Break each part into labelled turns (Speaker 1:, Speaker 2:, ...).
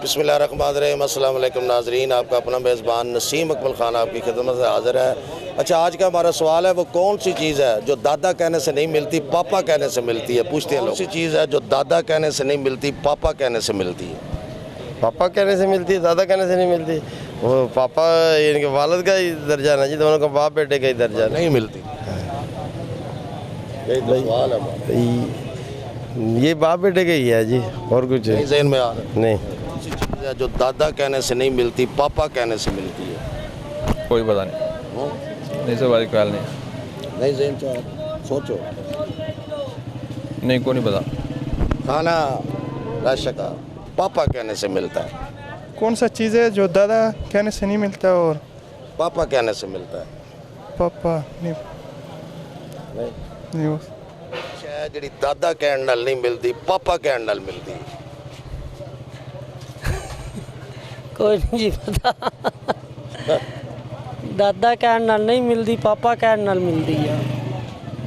Speaker 1: बिस्मिल्लाहिर्रहमानिर्रहीम। अस्सलाम वालेकुम नाज़रीन, आपका अपना मेज़बान नसीम अकमल ख़ान आपकी खिदमत से हाज़िर है। अच्छा, आज का हमारा सवाल है वो कौन सी चीज़ है जो दादा कहने से नहीं मिलती, पापा कहने से मिलती है। पूछते हैं लोग, कौन सी चीज़ है जो दादा कहने से नहीं मिलती, पापा कहने से मिलती है।
Speaker 2: पापा कहने से मिलती है, दादा कहने से नहीं मिलती। वो पापा इनके वालिद का ही दर्जा है ना जी, दोनों का बाप बेटे का ही दर्जा है।
Speaker 1: नहीं मिलती। यही तो सवाल है हमारा।
Speaker 2: ये बाप बेटे का ही है जी, और कुछ
Speaker 1: नहीं ज़हन में आ रहा है।
Speaker 2: नहीं।
Speaker 1: कौन सी चीज़ है जो दादा कहने से नहीं मिलती, पापा कहने से मिलती है।
Speaker 3: कोई पता नहीं, नहीं सर भाई ख्याल नहीं,
Speaker 1: नहीं ज़हन चाह सोचो।
Speaker 3: नहीं को नहीं पता।
Speaker 1: खाना राशका पापा कहने से मिलता है,
Speaker 4: कौन सा चीज़ है जो दादा कहने से नहीं मिलता और
Speaker 1: पापा कहने से मिलता है।
Speaker 4: पापा नहीं
Speaker 1: नहीं
Speaker 4: नहीं हो
Speaker 1: शायद जी दादा कहने नाल नहीं मिलती, पापा कहने नाल मिलती है।
Speaker 5: कोई नहीं जी पता। दादा कहने नाल नहीं मिलती, पापा कहने नाल मिलती है,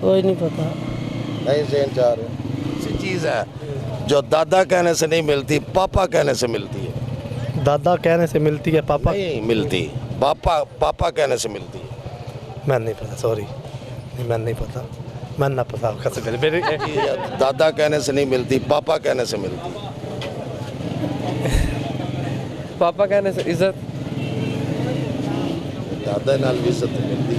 Speaker 5: कोई नहीं पता।
Speaker 1: नहीं ज़हन चाह रहे। ऐसी चीज़ है जो दादा कहने से नहीं मिलती, पापा कहने से मिलती है।
Speaker 6: दादा कहने से मिलती है, पापा
Speaker 1: नहीं मिलती, पापा कहने से मिलती है।
Speaker 6: मैं नहीं पता, सॉरी मैं नहीं पता, मैं ना पता कैसे मेरे
Speaker 1: दादा कहने से नहीं मिलती, पापा कहने से मिलती है।
Speaker 3: पापा कहने से इज्जत,
Speaker 1: दादा नाल भी इज्जत मिलती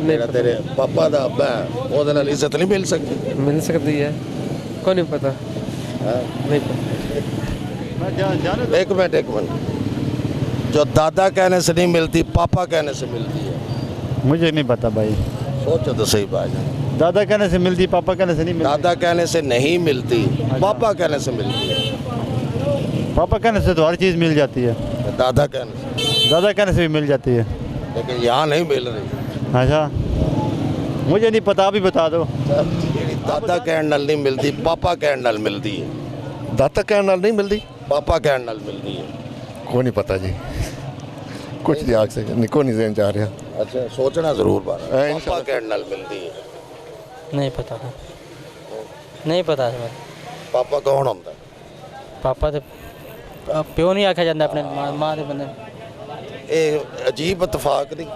Speaker 1: मेरा तेरे पापा दा अब्बा है, ओहदे नाल इज्जत नहीं मिल सकती।
Speaker 3: मिल सकती है, को नहीं पता।
Speaker 1: हाँ?
Speaker 3: नहीं पता।
Speaker 1: एक मिनट, जो दादा कहने से नहीं मिलती, पापा कहने से मिलती है।
Speaker 7: मुझे नहीं पता भाई।
Speaker 1: सोचो तो सही बात है।
Speaker 7: दादा कहने से मिलती, पापा कहने से नहीं मिलती।
Speaker 1: दादा कहने से नहीं मिलती, पापा कहने से मिलती है।
Speaker 7: पापा कहने से तो हर चीज़ मिल जाती है,
Speaker 1: दादा कहने से,
Speaker 7: दादा कहने से भी मिल जाती है।
Speaker 1: लेकिन यहाँ नहीं मिल रही।
Speaker 7: अच्छा, मुझे नहीं पता, अभी बता दो।
Speaker 1: दादा कहने नाल नहीं मिलती, पापा कहने नाल मिलती है।
Speaker 8: दादा कहने नाल नहीं मिलती,
Speaker 1: पापा कहने नाल मिलती है।
Speaker 8: को नहीं पता जी, कुछ नहीं आग से को नहीं ज़हन चाह रहा।
Speaker 1: अच्छा, सोचना जरूर बार। पापा
Speaker 8: इंशाल्लाह।
Speaker 1: कहने नाल मिलती है।
Speaker 5: नहीं पता, नहीं पता सर।
Speaker 1: पापा कौन होता है?
Speaker 5: पापा तो प्यो नहीं आख्या जाता अपने माँ के बंदे।
Speaker 1: ये अजीब इतफाक नहीं,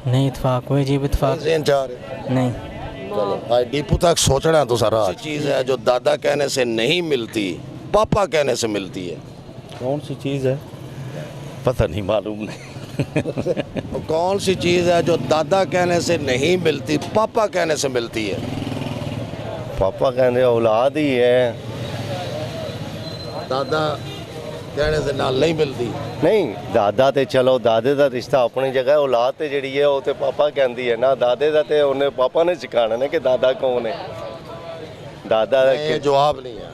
Speaker 5: नहीं इतफाक, कोई अजीब इतफाक
Speaker 1: ज़हन चाह रहे।
Speaker 5: नहीं।
Speaker 1: चलो भाई, डीपू तक सोचना तो सारा। चीज़ है जो दादा कहने से नहीं मिलती, पापा कहने से मिलती है।
Speaker 7: कौन सी चीज़ है?
Speaker 8: पता नहीं, मालूम नहीं।
Speaker 1: कौन सी चीज़ है जो दादा कहने से नहीं मिलती, पापा कहने से मिलती है।
Speaker 2: पापा कहने औलाद ही है।
Speaker 1: दादा कहने से नाल नहीं मिलती।
Speaker 2: नहीं, दादा ते चलो दादे का रिश्ता अपनी जगह, औलाद ते जिहड़ी है वो ते पापा कहती है ना। दादे का ते उन्हें पापा ने सिखाना ना कि दादा कौन है। दादा
Speaker 1: ये जवाब नहीं है।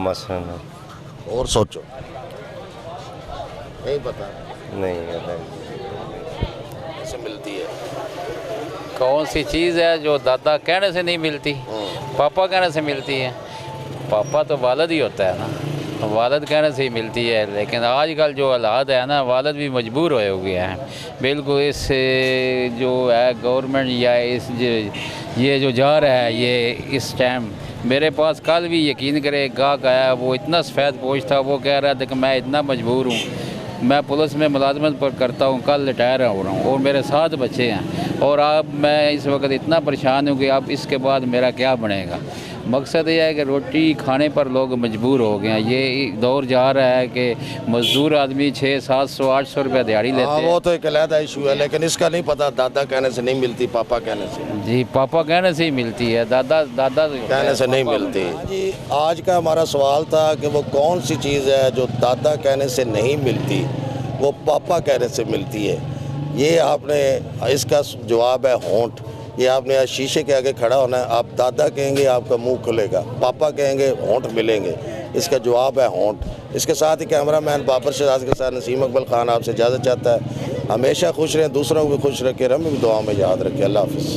Speaker 2: मसलन
Speaker 1: और सोचो। नहीं पता
Speaker 2: नहीं
Speaker 1: कैसे मिलती है।
Speaker 9: कौन सी चीज़ है जो दादा कहने से नहीं मिलती, पापा कहने से मिलती है। पापा तो वालिद ही होता है ना, वालिद कहने से ही मिलती है। लेकिन आजकल जो हालात है ना, वालिद भी मजबूर होए हुए हैं। बिल्कुल इस जो है गवर्नमेंट या ये जो जा रहा है ये इस टाइम, मेरे पास कल भी यकीन करे गाहक आया, वो इतना सफ़ेद पोश था, वो कह रहा था कि मैं इतना मजबूर हूँ, मैं पुलिस में मुलाजमत पर करता हूँ, कल रिटायर हो रहा हूँ और मेरे 7 बच्चे हैं और अब मैं इस वक्त इतना परेशान हूँ कि अब इसके बाद मेरा क्या बनेगा। मकसद ये है कि रोटी खाने पर लोग मजबूर हो गए हैं। ये दौर जा रहा है कि मज़दूर आदमी 600-700-800 रुपये दिहाड़ी लेते हैं।
Speaker 1: वो तो एक अलहदा इशू है, लेकिन इसका नहीं पता दादा कहने से नहीं मिलती, पापा कहने से।
Speaker 9: जी, पापा कहने से ही मिलती है, दादा
Speaker 1: कहने से नहीं मिलती। जी, आज का हमारा सवाल था कि वो कौन सी चीज़ है जो दादा कहने से नहीं मिलती, वो पापा कहने से मिलती है। ये आपने, इसका जवाब है होंठ। ये आपने आज शीशे के आगे खड़ा होना है, आप दादा कहेंगे आपका मुंह खुलेगा, पापा कहेंगे होंठ मिलेंगे। इसका जवाब है होंठ। इसके साथ ही कैमरामैन बाबर शहजाद के साथ नसीम अकमल ख़ान आपसे इजाज़त चाहता है। हमेशा खुश रहें, दूसरों को भी खुश रखें, हमें भी दुआ में याद रखें। अल्लाह हाफ़िज़।